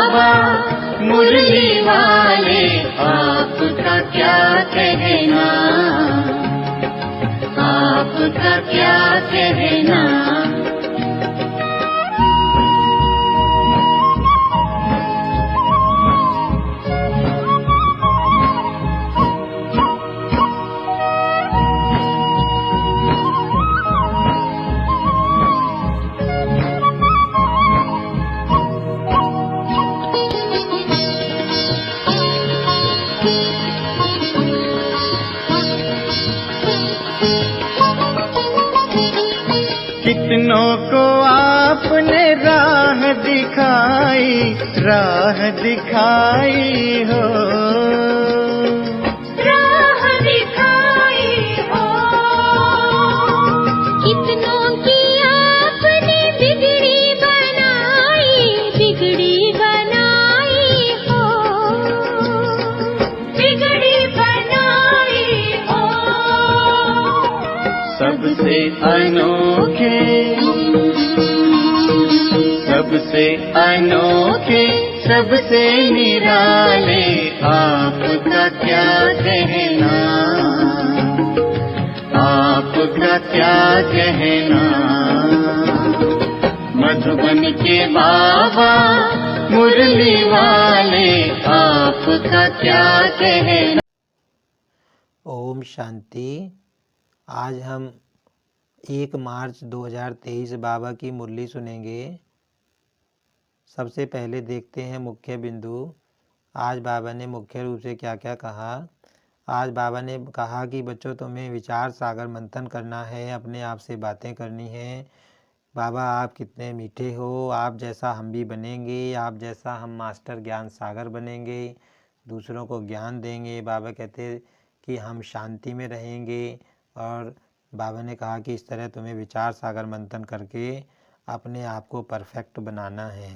बाबा मुरली वाले, आपका क्या कहना, आपका क्या कहना। कितनों को आपने राह दिखाई, राह दिखाई हो, राह दिखाई हो। कितनों की आपने बिगड़ी बनाई, बिगड़ी बनाई हो, बिगड़ी बनाई हो। सबसे अनोखे, सबसे अनोखे, सबसे निराले, आपका क्या कहना, आपका क्या कहना। मधुबन के बाबा मुरली वाले, आपका क्या कहना। ओम शांति। आज हम 1 मार्च 2023 बाबा की मुरली सुनेंगे। सबसे पहले देखते हैं मुख्य बिंदु। आज बाबा ने मुख्य रूप से क्या क्या कहा। आज बाबा ने कहा कि बच्चों तुम्हें विचार सागर मंथन करना है, अपने आप से बातें करनी है। बाबा आप कितने मीठे हो, आप जैसा हम भी बनेंगे, आप जैसा हम मास्टर ज्ञान सागर बनेंगे, दूसरों को ज्ञान देंगे। बाबा कहते कि हम शांति में रहेंगे। और बाबा ने कहा कि इस तरह तुम्हें विचार सागर मंथन करके अपने आप को परफेक्ट बनाना है।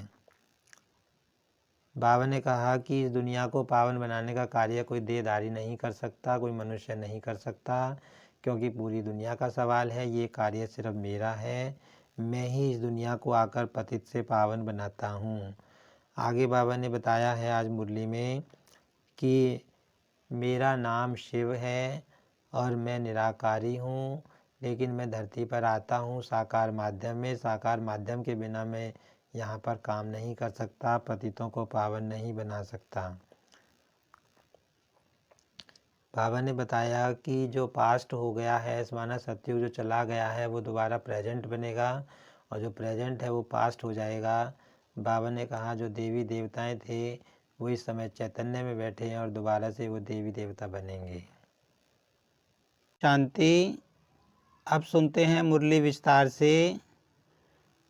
बाबा ने कहा कि इस दुनिया को पावन बनाने का कार्य कोई देहधारी नहीं कर सकता, कोई मनुष्य नहीं कर सकता, क्योंकि पूरी दुनिया का सवाल है। ये कार्य सिर्फ मेरा है, मैं ही इस दुनिया को आकर पतित से पावन बनाता हूँ। आगे बाबा ने बताया है आज मुरली में कि मेरा नाम शिव है और मैं निराकारी हूँ, लेकिन मैं धरती पर आता हूँ साकार माध्यम में। साकार माध्यम के बिना मैं यहाँ पर काम नहीं कर सकता, पतितों को पावन नहीं बना सकता। बाबा ने बताया कि जो पास्ट हो गया है, माना सतयुग जो चला गया है, वो दोबारा प्रेजेंट बनेगा, और जो प्रेजेंट है वो पास्ट हो जाएगा। बाबा ने कहा जो देवी देवताएं थे वो इस समय चैतन्य में बैठे हैं और दोबारा से वो देवी देवता बनेंगे। शांति। अब सुनते हैं मुरली विस्तार से।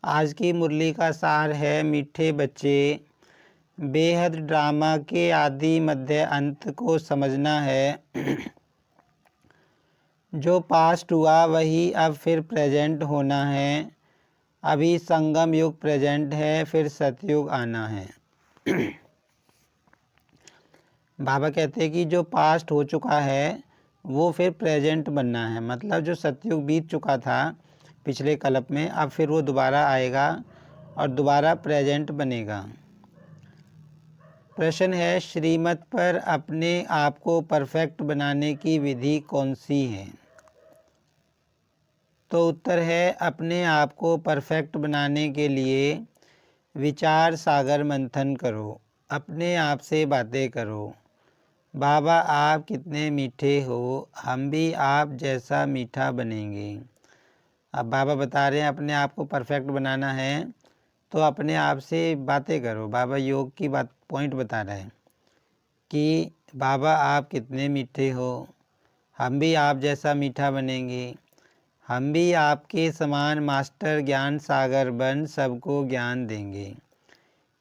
आज की मुरली का सार है मीठे बच्चे, बेहद ड्रामा के आदि मध्य अंत को समझना है। जो पास्ट हुआ वही अब फिर प्रेजेंट होना है। अभी संगम युग प्रेजेंट है, फिर सतयुग आना है। बाबा कहते हैं कि जो पास्ट हो चुका है वो फिर प्रेजेंट बनना है। मतलब जो सतयुग बीत चुका था पिछले कल्प में, अब फिर वो दोबारा आएगा और दोबारा प्रेजेंट बनेगा। प्रश्न है श्रीमत पर अपने आप को परफेक्ट बनाने की विधि कौन सी है। तो उत्तर है अपने आप को परफेक्ट बनाने के लिए विचार सागर मंथन करो, अपने आप से बातें करो। बाबा आप कितने मीठे हो, हम भी आप जैसा मीठा बनेंगे। अब बाबा बता रहे हैं अपने आप को परफेक्ट बनाना है तो अपने आप से बातें करो। बाबा योग की बात पॉइंट बता रहे हैं कि बाबा आप कितने मीठे हो, हम भी आप जैसा मीठा बनेंगे। हम भी आपके समान मास्टर ज्ञान सागर बन सबको ज्ञान देंगे,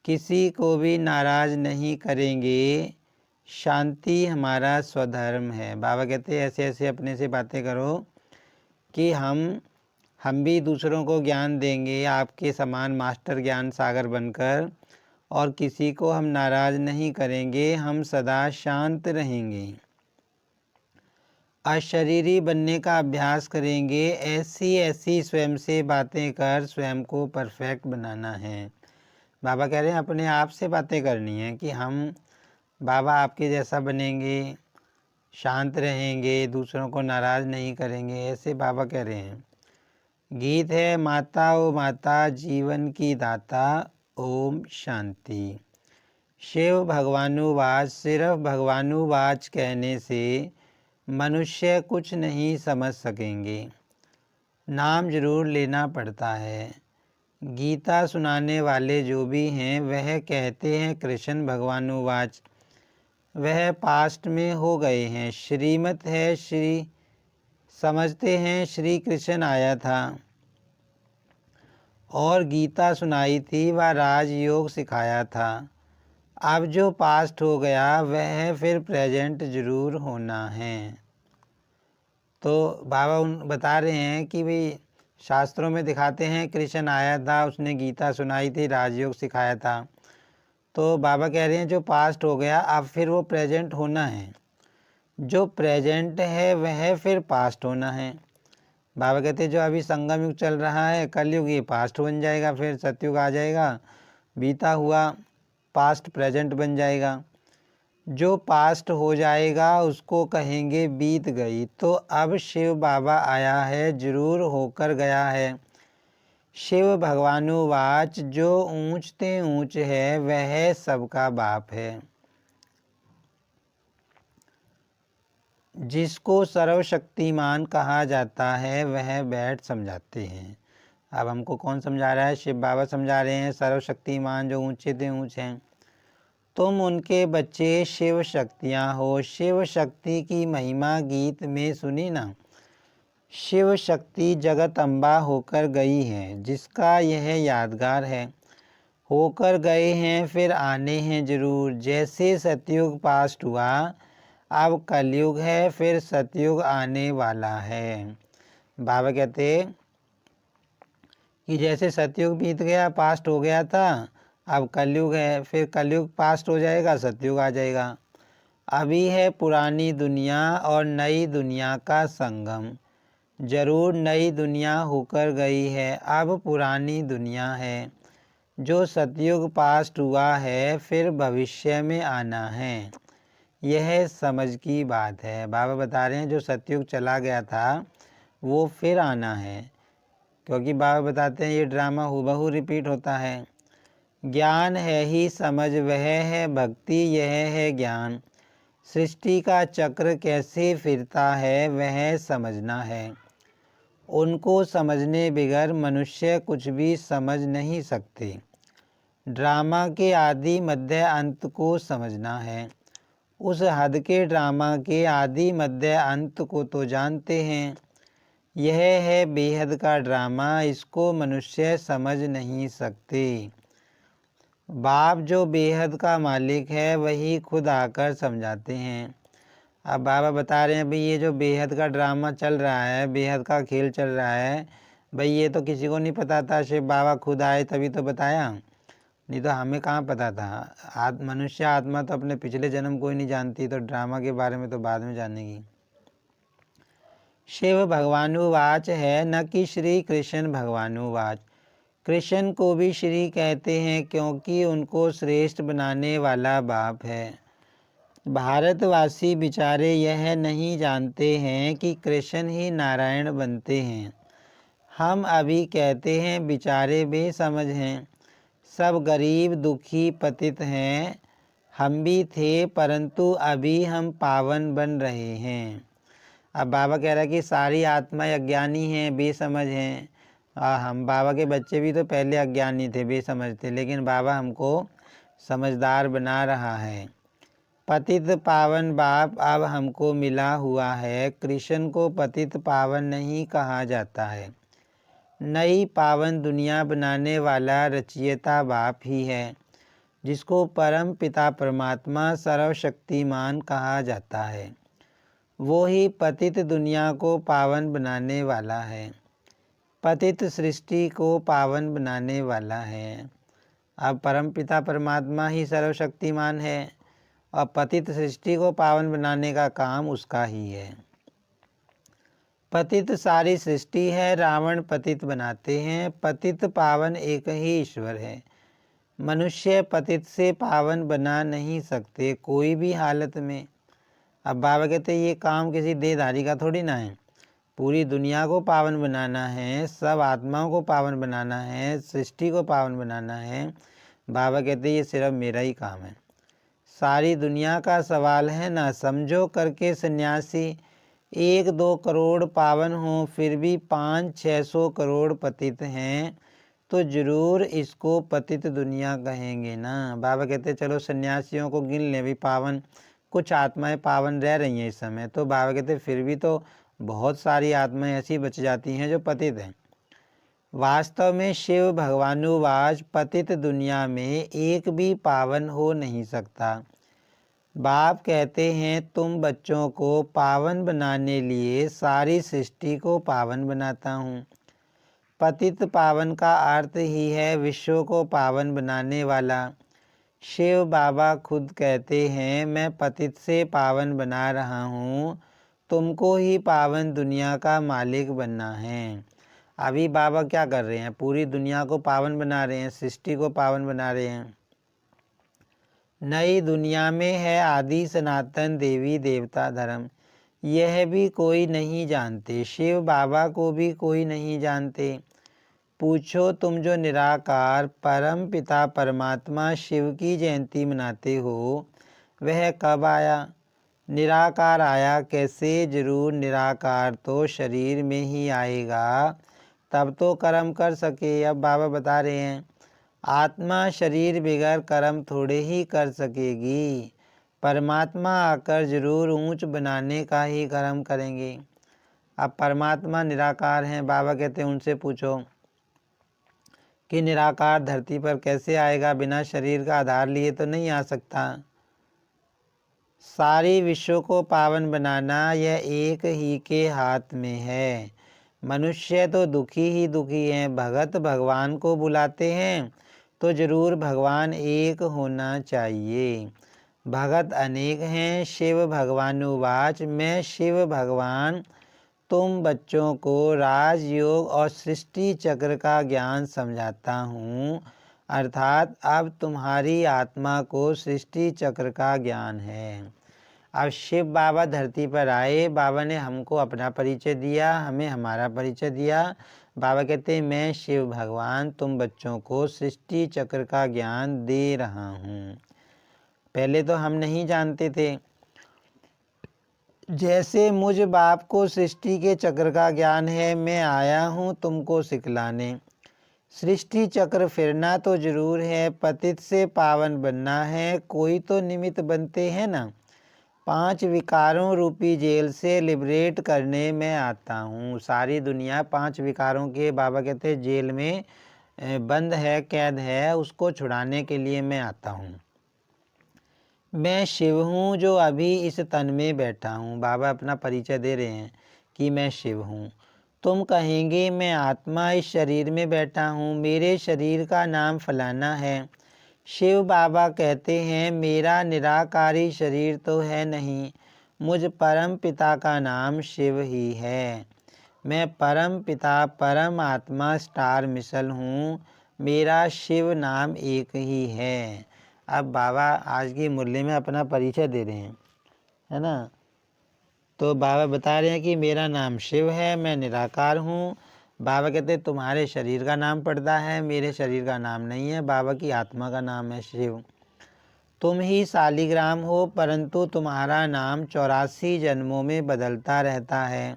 किसी को भी नाराज नहीं करेंगे। शांति हमारा स्वधर्म है। बाबा कहते हैं ऐसे ऐसे अपने से बातें करो कि हम भी दूसरों को ज्ञान देंगे आपके समान मास्टर ज्ञान सागर बनकर, और किसी को हम नाराज नहीं करेंगे, हम सदा शांत रहेंगे। अशरीरी बनने का अभ्यास करेंगे। ऐसी ऐसी स्वयं से बातें कर स्वयं को परफेक्ट बनाना है। बाबा कह रहे हैं अपने आप से बातें करनी है कि हम बाबा आपके जैसा बनेंगे, शांत रहेंगे, दूसरों को नाराज़ नहीं करेंगे, ऐसे बाबा कह रहे हैं। गीत है माता ओ माता जीवन की दाता, ओम शांति। शिव भगवानुवाच, सिर्फ भगवानुवाच कहने से मनुष्य कुछ नहीं समझ सकेंगे, नाम जरूर लेना पड़ता है। गीता सुनाने वाले जो भी हैं वह कहते हैं कृष्ण भगवानुवाच, वह पास्ट में हो गए हैं। श्रीमत है श्री समझते हैं श्री कृष्ण आया था और गीता सुनाई थी, वह राजयोग सिखाया था। अब जो पास्ट हो गया वह फिर प्रेजेंट जरूर होना है। तो बाबा बता रहे हैं कि भाई शास्त्रों में दिखाते हैं कृष्ण आया था, उसने गीता सुनाई थी, राजयोग सिखाया था। तो बाबा कह रहे हैं जो पास्ट हो गया अब फिर वो प्रेजेंट होना है, जो प्रेजेंट है वह फिर पास्ट होना है। बाबा कहते हैं जो अभी संगम युग चल रहा है, कलयुग, ये पास्ट बन जाएगा, फिर सतयुग आ जाएगा, बीता हुआ पास्ट प्रेजेंट बन जाएगा। जो पास्ट हो जाएगा उसको कहेंगे बीत गई। तो अब शिव बाबा आया है, जरूर होकर गया है। शिव भगवानुवाच, जो ऊंचते ऊंच है वह सबका बाप है। जिसको सर्वशक्तिमान कहा जाता है वह बैठ समझाते हैं। अब हमको कौन समझा रहा है? शिव बाबा समझा रहे हैं सर्वशक्तिमान जो ऊंचे से ऊंचे हैं। तुम उनके बच्चे शिव शक्तियाँ हो। शिव शक्ति की महिमा गीत में सुनी ना। शिव शक्ति जगत अम्बा होकर गई है, जिसका यह यादगार है। होकर गए हैं फिर आने हैं जरूर। जैसे सतयुग पास्ट हुआ, अब कलयुग है, फिर सतयुग आने वाला है। बाबा कहते कि जैसे सतयुग बीत गया, पास्ट हो गया था, अब कलयुग है, फिर कलयुग पास्ट हो जाएगा, सतयुग आ जाएगा। अभी है पुरानी दुनिया और नई दुनिया का संगम। जरूर नई दुनिया होकर गई है, अब पुरानी दुनिया है। जो सतयुग पास्ट हुआ है फिर भविष्य में आना है, यह समझ की बात है। बाबा बता रहे हैं जो सतयुग चला गया था वो फिर आना है, क्योंकि बाबा बताते हैं ये ड्रामा हूबहू रिपीट होता है। ज्ञान है ही समझ, वह है भक्ति, यह है ज्ञान। सृष्टि का चक्र कैसे फिरता है वह समझना है। उनको समझने बगैर मनुष्य कुछ भी समझ नहीं सकते। ड्रामा के आदि मध्य अंत को समझना है। उस हद के ड्रामा के आदि मध्य अंत को तो जानते हैं। यह है बेहद का ड्रामा, इसको मनुष्य समझ नहीं सकते। बाप जो बेहद का मालिक है वही खुद आकर समझाते हैं। अब बाबा बता रहे हैं भाई ये जो बेहद का ड्रामा चल रहा है, बेहद का खेल चल रहा है, भाई ये तो किसी को नहीं पता था, शिव बाबा खुद आए तभी तो बताया, नहीं तो हमें कहाँ पता था। मनुष्य आत्मा तो अपने पिछले जन्म को ही नहीं जानती, तो ड्रामा के बारे में तो बाद में जानेगी। शिव भगवानुवाच है, न कि श्री कृष्ण भगवानुवाच। कृष्ण को भी श्री कहते हैं क्योंकि उनको श्रेष्ठ बनाने वाला बाप है। भारतवासी बेचारे यह नहीं जानते हैं कि कृष्ण ही नारायण बनते हैं। हम अभी कहते हैं बेचारे बेसमझ हैं, सब गरीब दुखी पतित हैं। हम भी थे परंतु अभी हम पावन बन रहे हैं। अब बाबा कह रहा है कि सारी आत्माएं अज्ञानी हैं, बेसमझ हैं। हम बाबा के बच्चे भी तो पहले अज्ञानी थे, बेसमझ थे, लेकिन बाबा हमको समझदार बना रहा है। पतित पावन बाप अब हमको मिला हुआ है। कृष्ण को पतित पावन नहीं कहा जाता है। नई पावन दुनिया बनाने वाला रचयिता बाप ही है, जिसको परम पिता परमात्मा सर्वशक्तिमान कहा जाता है। वो ही पतित दुनिया को पावन बनाने वाला है, पतित सृष्टि को पावन बनाने वाला है। अब परम पिता परमात्मा ही सर्वशक्तिमान है और पतित सृष्टि को पावन बनाने का काम उसका ही है। पतित सारी सृष्टि है, रावण पतित बनाते हैं। पतित पावन एक ही ईश्वर है। मनुष्य पतित से पावन बना नहीं सकते कोई भी हालत में। अब बाबा कहते ये काम किसी देहधारी का थोड़ी ना है, पूरी दुनिया को पावन बनाना है, सब आत्माओं को पावन बनाना है, सृष्टि को पावन बनाना है। बाबा कहते ये सिर्फ मेरा ही काम है, सारी दुनिया का सवाल है ना। समझो करके सन्यासी 1-2 करोड़ पावन हों फिर भी 500-600 करोड़ पतित हैं, तो जरूर इसको पतित दुनिया कहेंगे ना। बाबा कहते चलो सन्यासियों को गिन लें भी पावन, कुछ आत्माएं पावन रह रही हैं इस समय, तो बाबा कहते फिर भी तो बहुत सारी आत्माएं ऐसी बच जाती हैं जो पतित हैं। वास्तव में शिव भगवानुवाच पतित दुनिया में एक भी पावन हो नहीं सकता। बाप कहते हैं तुम बच्चों को पावन बनाने लिए सारी सृष्टि को पावन बनाता हूँ। पतित पावन का अर्थ ही है विश्व को पावन बनाने वाला। शिव बाबा खुद कहते हैं मैं पतित से पावन बना रहा हूँ, तुमको ही पावन दुनिया का मालिक बनना है। अभी बाबा क्या कर रहे हैं, पूरी दुनिया को पावन बना रहे हैं, सृष्टि को पावन बना रहे हैं। नई दुनिया में है आदि सनातन देवी देवता धर्म, यह भी कोई नहीं जानते, शिव बाबा को भी कोई नहीं जानते। पूछो तुम जो निराकार परम पिता परमात्मा शिव की जयंती मनाते हो, वह कब आया? निराकार आया कैसे? जरूर निराकार तो शरीर में ही आएगा, तब तो कर्म कर सके। अब बाबा बता रहे हैं आत्मा शरीर बगैर कर्म थोड़े ही कर सकेगी, परमात्मा आकर जरूर ऊंच बनाने का ही कर्म करेंगे। अब परमात्मा निराकार हैं, बाबा कहते हैं उनसे पूछो कि निराकार धरती पर कैसे आएगा, बिना शरीर का आधार लिए तो नहीं आ सकता। सारी विश्व को पावन बनाना यह एक ही के हाथ में है। मनुष्य तो दुखी ही दुखी हैं, भगत भगवान को बुलाते हैं तो जरूर भगवान एक होना चाहिए। भगत अनेक हैं, शिव भगवानुवाच मैं शिव भगवान तुम बच्चों को राजयोग और सृष्टि चक्र का ज्ञान समझाता हूँ, अर्थात अब तुम्हारी आत्मा को सृष्टि चक्र का ज्ञान है। अब शिव बाबा धरती पर आए, बाबा ने हमको अपना परिचय दिया, हमें हमारा परिचय दिया। बाबा कहते हैं मैं शिव भगवान तुम बच्चों को सृष्टि चक्र का ज्ञान दे रहा हूँ। पहले तो हम नहीं जानते थे, जैसे मुझ बाप को सृष्टि के चक्र का ज्ञान है, मैं आया हूँ तुमको सिखलाने। सृष्टि चक्र फिरना तो जरूर है, पतित से पावन बनना है, कोई तो निमित्त बनते हैं ना। 5 विकारों रूपी जेल से लिबरेट करने में आता हूँ। सारी दुनिया 5 विकारों के बाबा कहते हैं जेल में बंद है, कैद है, उसको छुड़ाने के लिए मैं आता हूँ। मैं शिव हूँ जो अभी इस तन में बैठा हूँ। बाबा अपना परिचय दे रहे हैं कि मैं शिव हूँ। तुम कहेंगे मैं आत्मा इस शरीर में बैठा हूँ, मेरे शरीर का नाम फलाना है। शिव बाबा कहते हैं मेरा निराकारी शरीर तो है नहीं, मुझ परम पिता का नाम शिव ही है। मैं परम पिता परम आत्मा स्टार मिसल हूँ, मेरा शिव नाम एक ही है। अब बाबा आज की मुरली में अपना परिचय दे रहे हैं, है ना। तो बाबा बता रहे हैं कि मेरा नाम शिव है, मैं निराकार हूँ। बाबा कहते तुम्हारे शरीर का नाम पड़ता है, मेरे शरीर का नाम नहीं है, बाबा की आत्मा का नाम है शिव। तुम ही शालिग्राम हो, परंतु तुम्हारा नाम 84 जन्मों में बदलता रहता है।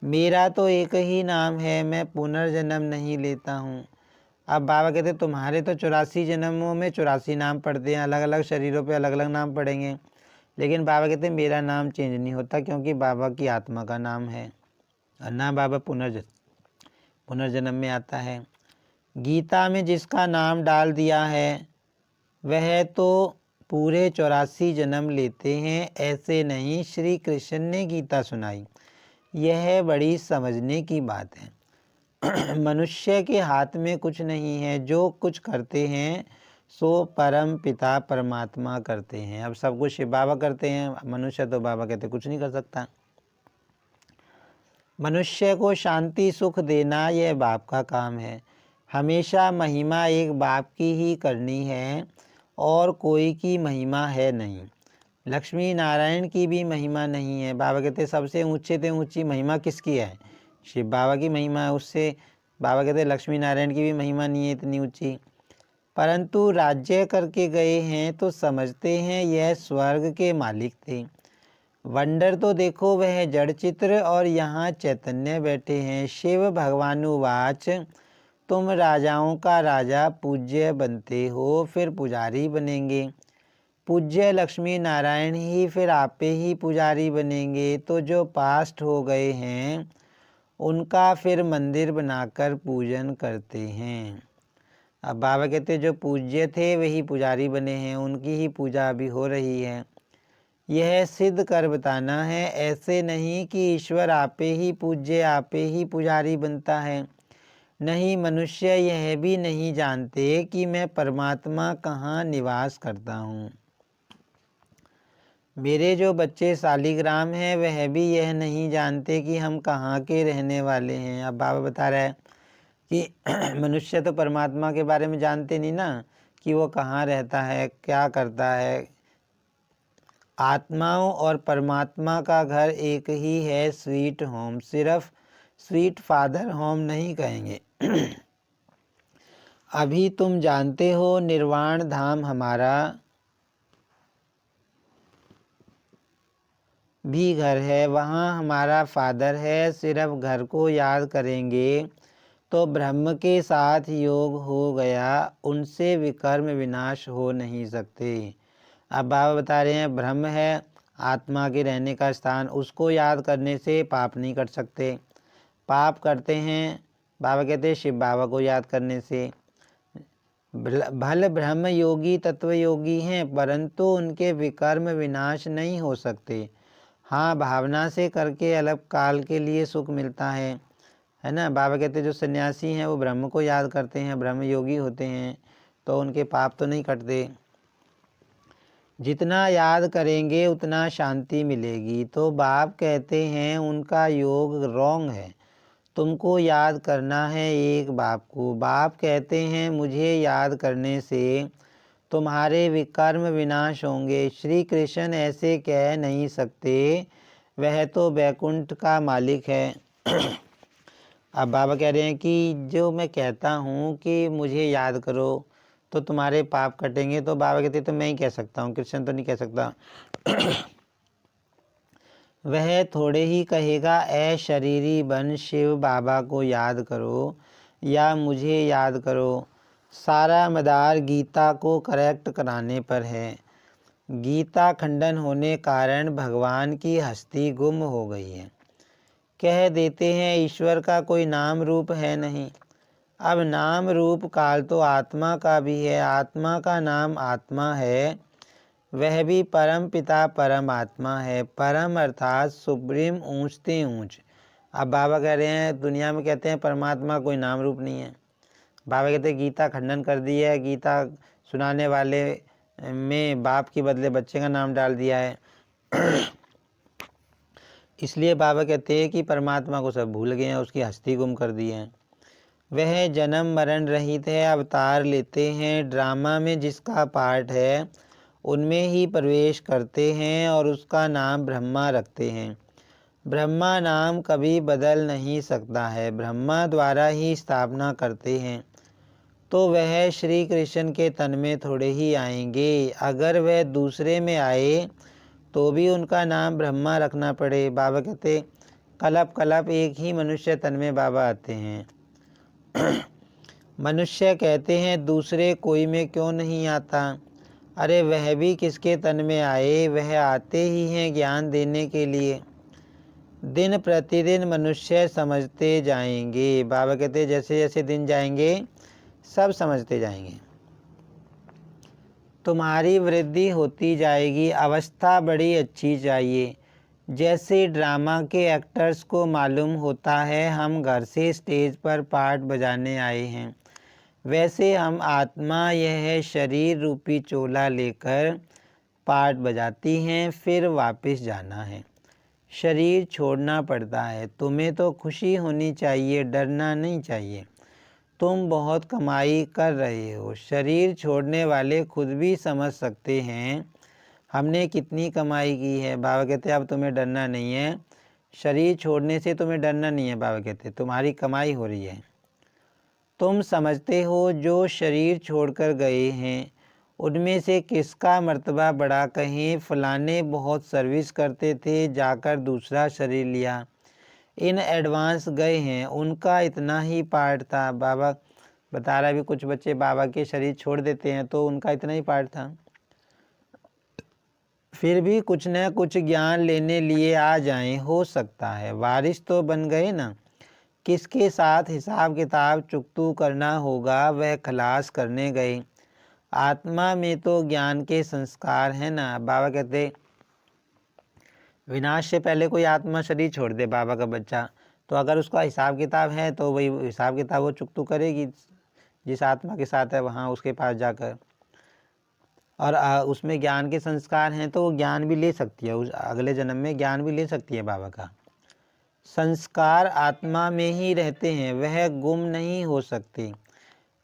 मेरा तो एक ही नाम है, मैं पुनर्जन्म नहीं लेता हूँ। अब बाबा कहते तुम्हारे तो 84 जन्मों में 84 नाम पड़ते हैं, अलग अलग शरीरों पे अलग अलग नाम पड़ेंगे, लेकिन बाबा कहते मेरा नाम चेंज नहीं होता, क्योंकि बाबा की आत्मा का नाम है ना। बाबा पुनर्जन्म में आता है। गीता में जिसका नाम डाल दिया है वह तो पूरे 84 जन्म लेते हैं, ऐसे नहीं। श्री कृष्ण ने गीता सुनाई, यह बड़ी समझने की बात है। मनुष्य के हाथ में कुछ नहीं है, जो कुछ करते हैं सो परम पिता परमात्मा करते हैं। अब सब कुछ शिव बाबा करते हैं, मनुष्य तो बाबा कहते कुछ नहीं कर सकता। मनुष्य को शांति सुख देना यह बाप का काम है। हमेशा महिमा एक बाप की ही करनी है और कोई की महिमा है नहीं। लक्ष्मी नारायण की भी महिमा नहीं है। बाबा कहते सबसे ऊंचे से ऊंची महिमा किसकी है? शिव बाबा की महिमा है। उससे बाबा कहते लक्ष्मी नारायण की भी महिमा नहीं है इतनी ऊंची। परंतु राज्य करके गए हैं तो समझते हैं यह स्वर्ग के मालिक थे। वंडर तो देखो वह जड़ चित्र और यहाँ चैतन्य बैठे हैं। शिव भगवानुवाच तुम राजाओं का राजा पूज्य बनते हो, फिर पुजारी बनेंगे। पूज्य लक्ष्मी नारायण ही फिर आपे ही पुजारी बनेंगे। तो जो पास्ट हो गए हैं उनका फिर मंदिर बनाकर पूजन करते हैं। अब बाबा कहते जो पूज्य थे वही पुजारी बने हैं, उनकी ही पूजा अभी हो रही है। यह सिद्ध कर बताना है, ऐसे नहीं कि ईश्वर आपे ही पूज्य आपे ही पुजारी बनता है। नहीं, मनुष्य यह भी नहीं जानते कि मैं परमात्मा कहाँ निवास करता हूँ। मेरे जो बच्चे शालिग्राम हैं वह भी यह नहीं जानते कि हम कहाँ के रहने वाले हैं। अब बाबा बता रहा है कि मनुष्य तो परमात्मा के बारे में जानते नहीं ना, कि वो कहाँ रहता है क्या करता है। आत्माओं और परमात्मा का घर एक ही है, स्वीट होम। सिर्फ स्वीट फादर होम नहीं कहेंगे। अभी तुम जानते हो निर्वाण धाम हमारा भी घर है, वहाँ हमारा फादर है। सिर्फ घर को याद करेंगे तो ब्रह्म के साथ योग हो गया, उनसे विकर्म विनाश हो नहीं सकते। अब बाबा बता रहे हैं ब्रह्म है आत्मा के रहने का स्थान, उसको याद करने से पाप नहीं कर सकते। पाप करते हैं बाबा कहते हैं शिव बाबा को याद करने से। भल ब्रह्म योगी तत्व योगी हैं, परंतु उनके विकर्म विनाश नहीं हो सकते। हाँ, भावना से करके अलग काल के लिए सुख मिलता है ना। बाबा कहते जो सन्यासी हैं वो ब्रह्म को याद करते हैं, ब्रह्म योगी होते हैं, तो उनके पाप तो नहीं कटते। जितना याद करेंगे उतना शांति मिलेगी। तो बाप कहते हैं उनका योग रॉन्ग है, तुमको याद करना है एक बाप को। बाप कहते हैं मुझे याद करने से तुम्हारे विकर्म विनाश होंगे। श्री कृष्ण ऐसे कह नहीं सकते, वह तो बैकुंठ का मालिक है। अब बाबा कह रहे हैं कि जो मैं कहता हूँ कि मुझे याद करो तो तुम्हारे पाप कटेंगे, तो बाबा कहते तो मैं ही कह सकता हूँ, कृष्ण तो नहीं कह सकता। वह थोड़े ही कहेगा ए शरीरी बन शिव बाबा को याद करो या मुझे याद करो। सारा मदार गीता को करेक्ट कराने पर है। गीता खंडन होने कारण भगवान की हस्ती गुम हो गई है। कह देते हैं ईश्वर का कोई नाम रूप है नहीं। अब नाम रूप काल तो आत्मा का भी है। आत्मा का नाम आत्मा है, वह भी परम पिता परम आत्मा है। परम अर्थात सुप्रीम, ऊंचते ऊंच। अब बाबा कह रहे हैं दुनिया में कहते हैं परमात्मा कोई नाम रूप नहीं है। बाबा कहते हैं गीता खंडन कर दी है, गीता सुनाने वाले में बाप के बदले बच्चे का नाम डाल दिया है। इसलिए बाबा कहते हैं कि परमात्मा को सब भूल गए हैं, उसकी हस्ती गुम कर दी है। वह जन्म मरण रहित है, अवतार लेते हैं। ड्रामा में जिसका पार्ट है उनमें ही प्रवेश करते हैं और उसका नाम ब्रह्मा रखते हैं। ब्रह्मा नाम कभी बदल नहीं सकता है, ब्रह्मा द्वारा ही स्थापना करते हैं। तो वह श्री कृष्ण के तन में थोड़े ही आएंगे। अगर वह दूसरे में आए तो भी उनका नाम ब्रह्मा रखना पड़े। बाबा कहते कलप कलप एक ही मनुष्य तन में बाबा आते हैं। मनुष्य कहते हैं दूसरे कोई में क्यों नहीं आता। अरे वह भी किसके तन में आए, वह आते ही हैं ज्ञान देने के लिए। दिन प्रतिदिन मनुष्य समझते जाएंगे। बाबा कहते जैसे जैसे दिन जाएंगे सब समझते जाएंगे, तुम्हारी वृद्धि होती जाएगी। अवस्था बड़ी अच्छी चाहिए। जैसे ड्रामा के एक्टर्स को मालूम होता है हम घर से स्टेज पर पार्ट बजाने आए हैं, वैसे हम आत्मा यह शरीर रूपी चोला लेकर पार्ट बजाती हैं, फिर वापस जाना है। शरीर छोड़ना पड़ता है। तुम्हें तो खुशी होनी चाहिए, डरना नहीं चाहिए। तुम बहुत कमाई कर रहे हो। शरीर छोड़ने वाले खुद भी समझ सकते हैं हमने कितनी कमाई की है। बाबा कहते अब तुम्हें डरना नहीं है, शरीर छोड़ने से तुम्हें डरना नहीं है। बाबा कहते तुम्हारी कमाई हो रही है। तुम समझते हो जो शरीर छोड़कर गए हैं उनमें से किसका मर्तबा बड़ा। कहें फलाने बहुत सर्विस करते थे, जाकर दूसरा शरीर लिया। इन एडवांस गए हैं, उनका इतना ही पार्ट था। बाबा बता रहा भी कुछ बच्चे बाबा के शरीर छोड़ देते हैं तो उनका इतना ही पार्ट था, फिर भी कुछ न कुछ ज्ञान लेने लिए आ जाएं। हो सकता है वारिस तो बन गए ना। किसके साथ हिसाब किताब चुकतू करना होगा वह खलास करने गए। आत्मा में तो ज्ञान के संस्कार हैं ना। बाबा कहते विनाश से पहले कोई आत्मा शरीर छोड़ दे बाबा का बच्चा, तो अगर उसका हिसाब किताब है तो वही हिसाब किताब वो चुकतू करेगी जिस आत्मा के साथ है वहाँ उसके पास जाकर। और उसमें ज्ञान के संस्कार हैं तो वो ज्ञान भी ले सकती है, उस अगले जन्म में ज्ञान भी ले सकती है बाबा का। संस्कार आत्मा में ही रहते हैं, वह गुम नहीं हो सकते।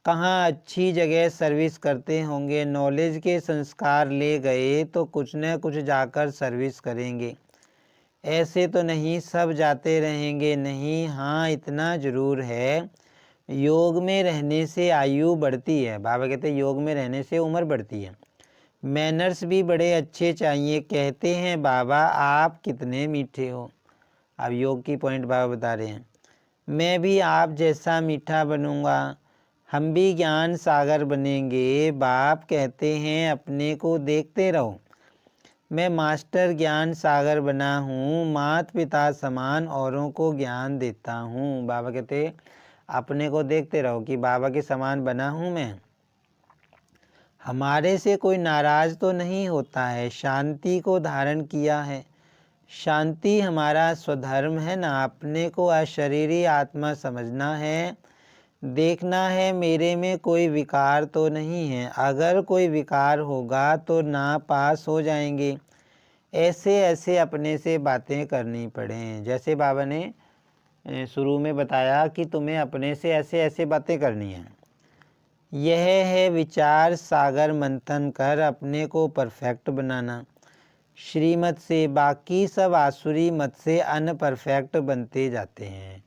कहाँ अच्छी जगह सर्विस करते होंगे, नॉलेज के संस्कार ले गए तो कुछ न कुछ जाकर सर्विस करेंगे। ऐसे तो नहीं सब जाते रहेंगे, नहीं। हाँ इतना ज़रूर है योग में रहने से आयु बढ़ती है। बाबा कहते हैं योग में रहने से उम्र बढ़ती है। मैनर्स भी बड़े अच्छे चाहिए। कहते हैं बाबा आप कितने मीठे हो। अब योग की पॉइंट बाबा बता रहे हैं। मैं भी आप जैसा मीठा बनूंगा, हम भी ज्ञान सागर बनेंगे। बाप कहते हैं अपने को देखते रहो, मैं मास्टर ज्ञान सागर बना हूँ, माता पिता समान औरों को ज्ञान देता हूँ। बाबा कहते अपने को देखते रहो कि बाबा के समान बना हूँ मैं। हमारे से कोई नाराज़ तो नहीं होता है, शांति को धारण किया है। शांति हमारा स्वधर्म है ना। अपने को अशरीरी आत्मा समझना है, देखना है मेरे में कोई विकार तो नहीं है। अगर कोई विकार होगा तो ना पास हो जाएंगे। ऐसे ऐसे अपने से बातें करनी पड़ें। जैसे बाबा ने शुरू में बताया कि तुम्हें अपने से ऐसे ऐसे बातें करनी हैं। यह है विचार सागर मंथन कर अपने को परफेक्ट बनाना श्रीमत से। बाकी सब आसुरी मत से अनपरफेक्ट बनते जाते हैं।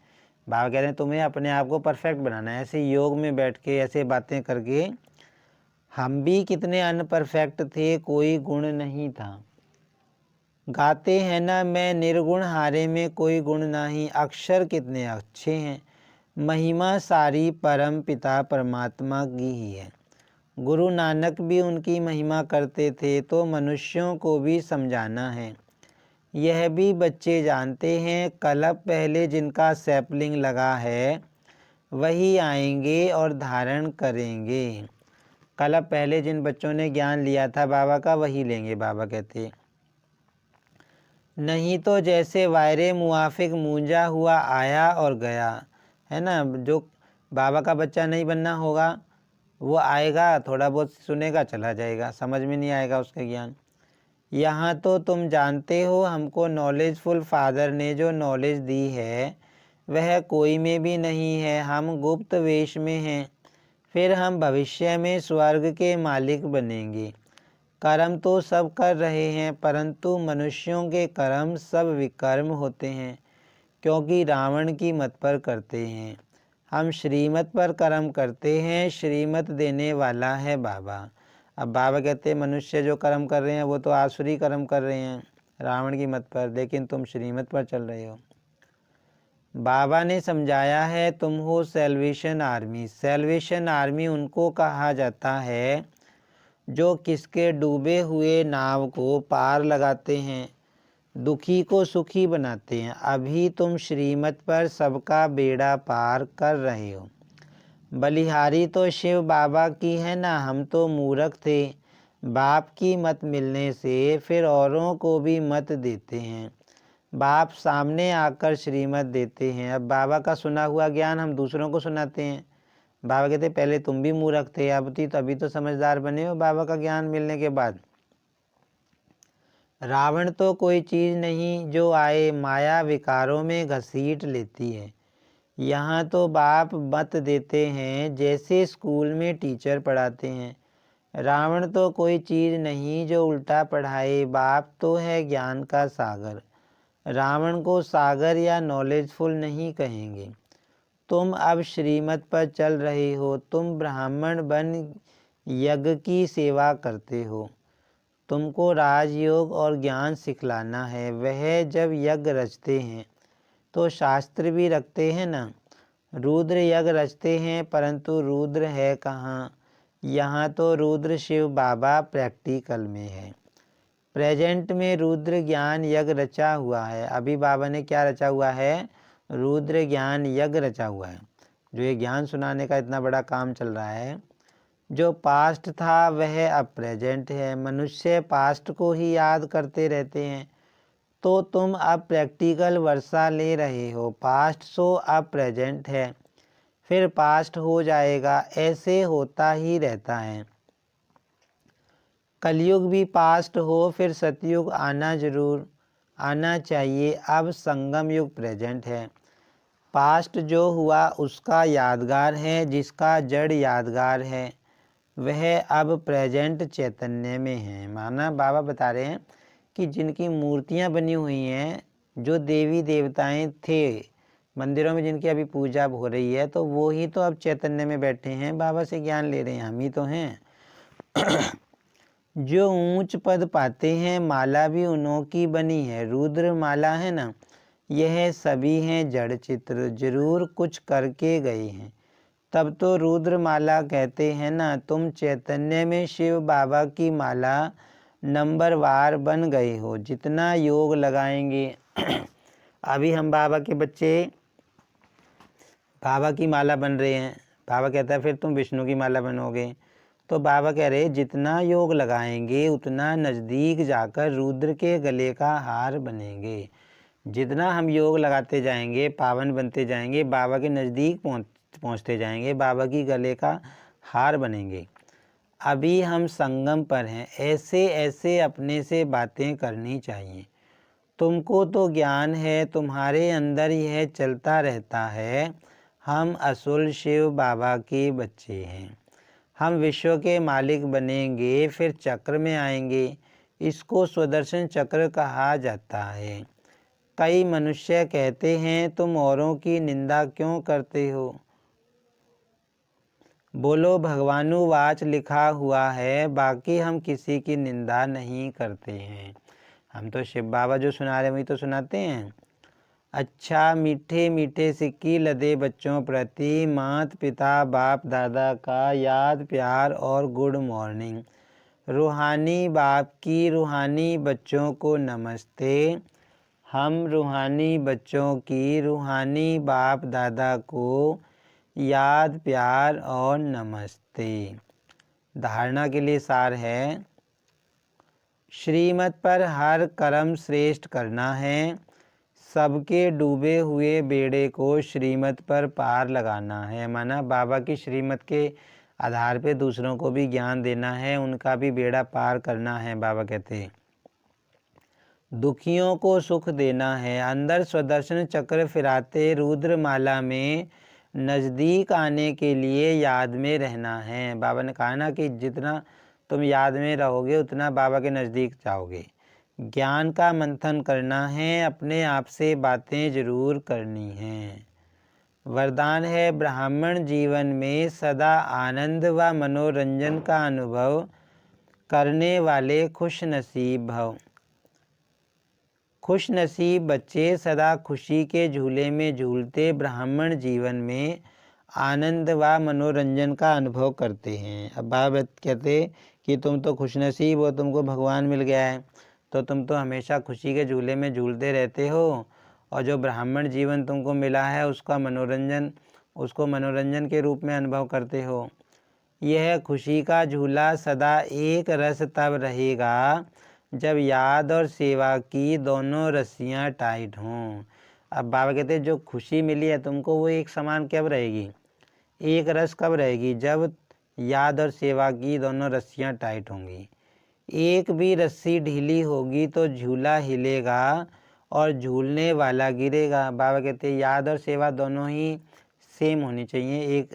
बाबा कह रहे हैं तुम्हें अपने आप को परफेक्ट बनाना है। ऐसे योग में बैठ के ऐसे बातें करके हम भी कितने अनपरफेक्ट थे, कोई गुण नहीं था। गाते हैं ना मैं निर्गुण हारे में कोई गुण नहीं, अक्षर कितने अच्छे हैं। महिमा सारी परम पिता परमात्मा की ही है। गुरु नानक भी उनकी महिमा करते थे, तो मनुष्यों को भी समझाना है। यह भी बच्चे जानते हैं कल्प पहले जिनका सैपलिंग लगा है वही आएंगे और धारण करेंगे। कल्प पहले जिन बच्चों ने ज्ञान लिया था बाबा का वही लेंगे। बाबा कहते नहीं तो जैसे वायरे मुआफिक मूंजा हुआ आया और गया है ना। जो बाबा का बच्चा नहीं बनना होगा वो आएगा, थोड़ा बहुत सुनेगा, चला जाएगा, समझ में नहीं आएगा उसका ज्ञान। यहाँ तो तुम जानते हो हमको नॉलेजफुल फादर ने जो नॉलेज दी है वह कोई में भी नहीं है। हम गुप्त वेश में हैं, फिर हम भविष्य में स्वर्ग के मालिक बनेंगे। कर्म तो सब कर रहे हैं परंतु मनुष्यों के कर्म सब विकर्म होते हैं, क्योंकि रावण की मत पर करते हैं। हम श्रीमत पर कर्म करते हैं, श्रीमत देने वाला है बाबा। अब बाबा कहते हैं मनुष्य जो कर्म कर रहे हैं वो तो आसुरी कर्म कर रहे हैं रावण की मत पर, लेकिन तुम श्रीमत पर चल रहे हो। बाबा ने समझाया है तुम हो सैल्वेशन आर्मी। सैल्वेशन आर्मी उनको कहा जाता है जो किसके डूबे हुए नाव को पार लगाते हैं, दुखी को सुखी बनाते हैं। अभी तुम श्रीमत पर सबका बेड़ा पार कर रहे हो। बलिहारी तो शिव बाबा की है ना, हम तो मूर्ख थे। बाप की मत मिलने से फिर औरों को भी मत देते हैं। बाप सामने आकर श्रीमत देते हैं। अब बाबा का सुना हुआ ज्ञान हम दूसरों को सुनाते हैं। बाबा कहते पहले तुम भी मूर्ख थे, अभी तो समझदार बने हो बाबा का ज्ञान मिलने के बाद। रावण तो कोई चीज़ नहीं जो आए, माया विकारों में घसीट लेती है। यहाँ तो बाप मत देते हैं जैसे स्कूल में टीचर पढ़ाते हैं। रावण तो कोई चीज़ नहीं जो उल्टा पढ़ाए, बाप तो है ज्ञान का सागर। रावण को सागर या नॉलेजफुल नहीं कहेंगे। तुम अब श्रीमत पर चल रहे हो, तुम ब्राह्मण बन यज्ञ की सेवा करते हो। तुमको राजयोग और ज्ञान सिखलाना है। वह जब यज्ञ रचते हैं तो शास्त्र भी रखते हैं ना। रुद्र यज्ञ रचते हैं परंतु रुद्र है कहाँ। यहाँ तो रुद्र शिव बाबा प्रैक्टिकल में है। प्रेजेंट में रुद्र ज्ञान यज्ञ रचा हुआ है। अभी बाबा ने क्या रचा हुआ है? रुद्र ज्ञान यज्ञ रचा हुआ है। जो ये ज्ञान सुनाने का इतना बड़ा काम चल रहा है, जो पास्ट था वह अब प्रेजेंट है। मनुष्य पास्ट को ही याद करते रहते हैं। तो तुम अब प्रैक्टिकल वर्षा ले रहे हो। पास्ट सो अब प्रेजेंट है, फिर पास्ट हो जाएगा, ऐसे होता ही रहता है। कलयुग भी पास्ट हो फिर सतयुग आना चाहिए। अब संगम युग प्रेजेंट है। पास्ट जो हुआ उसका यादगार है, जिसका जड़ यादगार है वह अब प्रेजेंट चैतन्य में है। माना बाबा बता रहे हैं कि जिनकी मूर्तियां बनी हुई हैं, जो देवी देवताएं थे मंदिरों में जिनकी अभी पूजा हो रही है, तो वो ही तो अब चैतन्य में बैठे हैं, बाबा से ज्ञान ले रहे हैं। हम ही तो हैं। जो ऊंच पद पाते हैं माला भी उन्हों की बनी है। रुद्र माला है ना, यह सभी हैं जड़ चित्र, जरूर कुछ करके गए हैं, तब तो रुद्र माला कहते हैं ना। तुम चैतन्य में शिव बाबा की माला नंबरवार बन गए हो। जितना योग लगाएंगे अभी हम बाबा के बच्चे बाबा की माला बन रहे हैं। बाबा कहता है फिर तुम विष्णु की माला बनोगे। तो बाबा कह रहे जितना योग लगाएंगे उतना नज़दीक जाकर रुद्र के गले का हार बनेंगे। जितना हम योग लगाते जाएंगे, पावन बनते जाएंगे, बाबा के नज़दीक पहुँचते जाएंगे, बाबा की गले का हार बनेंगे। अभी हम संगम पर हैं। ऐसे ऐसे अपने से बातें करनी चाहिए। तुमको तो ज्ञान है, तुम्हारे अंदर यह चलता रहता है। हम असुल शिव बाबा के बच्चे हैं। हम विश्व के मालिक बनेंगे, फिर चक्र में आएंगे। इसको स्वदर्शन चक्र कहा जाता है। कई मनुष्य कहते हैं तुम औरों की निंदा क्यों करते हो? बोलो भगवानुवाच लिखा हुआ है, बाकी हम किसी की निंदा नहीं करते हैं। हम तो शिव बाबा जो सुना रहे वही तो सुनाते हैं। अच्छा मीठे मीठे सिक्की लदे बच्चों प्रति मात पिता बाप दादा का याद प्यार और गुड मॉर्निंग। रूहानी बाप की रूहानी बच्चों को नमस्ते। हम रूहानी बच्चों की रूहानी बाप दादा को याद प्यार और नमस्ते। धारणा के लिए सार है, श्रीमत पर हर कर्म श्रेष्ठ करना है। सबके डूबे हुए बेड़े को श्रीमत पर पार लगाना है। माना बाबा की श्रीमत के आधार पे दूसरों को भी ज्ञान देना है, उनका भी बेड़ा पार करना है। बाबा कहते हैं दुखियों को सुख देना है। अंदर स्वदर्शन चक्र फिराते रुद्र माला में नज़दीक आने के लिए याद में रहना है। बाबा ने कहा ना कि जितना तुम याद में रहोगे उतना बाबा के नज़दीक जाओगे। ज्ञान का मंथन करना है, अपने आप से बातें जरूर करनी हैं। वरदान है ब्राह्मण जीवन में सदा आनंद व मनोरंजन का अनुभव करने वाले खुश नसीब भव। खुश नसीब बच्चे सदा खुशी के झूले में झूलते ब्राह्मण जीवन में आनंद व मनोरंजन का अनुभव करते हैं। अब बाबा कहते कि तुम तो खुश नसीब हो, तुमको भगवान मिल गया है, तो तुम तो हमेशा खुशी के झूले में झूलते रहते हो। और जो ब्राह्मण जीवन तुमको मिला है उसको मनोरंजन के रूप में अनुभव करते हो। यह खुशी का झूला सदा एक रस तब रहेगा जब याद और सेवा की दोनों रस्सियाँ टाइट हों। अब बाबा कहते हैं जो खुशी मिली है तुमको वो एक समान कब रहेगी, एक रस कब रहेगी? जब याद और सेवा की दोनों रस्सियाँ टाइट होंगी। एक भी रस्सी ढीली होगी तो झूला हिलेगा और झूलने वाला गिरेगा। बाबा कहते हैं याद और सेवा दोनों ही सेम होनी चाहिए, एक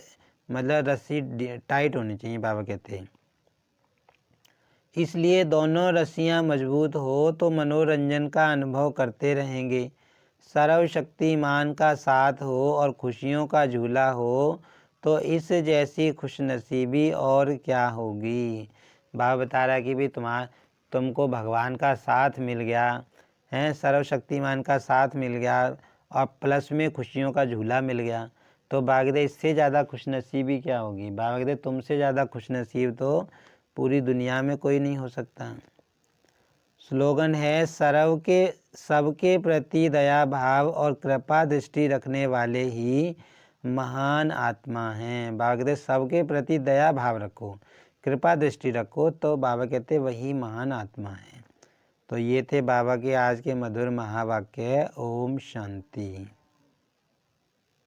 मतलब रस्सी टाइट होनी चाहिए। बाबा कहते हैं इसलिए दोनों रस्सियाँ मजबूत हो तो मनोरंजन का अनुभव करते रहेंगे। सर्वशक्तिमान का साथ हो और खुशियों का झूला हो तो इस जैसी खुशनसीबी और क्या होगी। बाबा बता रहा है कि भाई तुमको भगवान का साथ मिल गया है, सर्वशक्तिमान का साथ मिल गया और प्लस में खुशियों का झूला मिल गया, तो बागदे इससे ज़्यादा खुशनसीबी क्या होगी। बाबा कहते तुमसे ज़्यादा खुशनसीब तो पूरी दुनिया में कोई नहीं हो सकता। स्लोगन है सबके प्रति दया भाव और कृपा दृष्टि रखने वाले ही महान आत्मा हैं। बाबा कहते सबके प्रति दया भाव रखो, कृपा दृष्टि रखो, तो बाबा कहते वही महान आत्मा है। तो ये थे बाबा के आज के मधुर महावाक्य। ओम शांति।